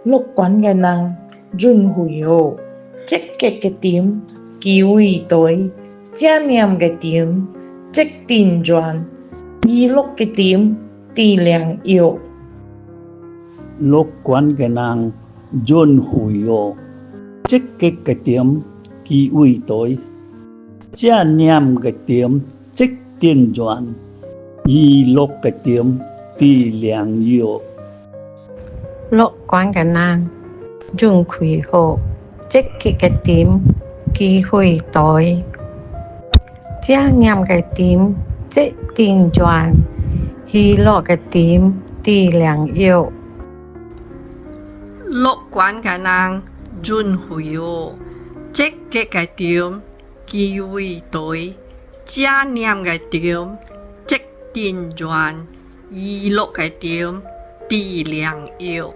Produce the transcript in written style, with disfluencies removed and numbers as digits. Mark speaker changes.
Speaker 1: 樂觀嘅人準會好，積極嘅點機會大，正念嘅點積電轉，娛樂嘅點地量有。
Speaker 2: 樂觀嘅人準會好，積極嘅點機會大，正念嘅點積電轉，娛樂嘅點地量有。
Speaker 3: 樂觀嘅人準會好，積極嘅點機會大，正念嘅點積電轉，娛樂嘅點地量有。
Speaker 4: 樂觀嘅人準會好，積極嘅點機會大，正念嘅點積電轉，娛樂嘅點地量有。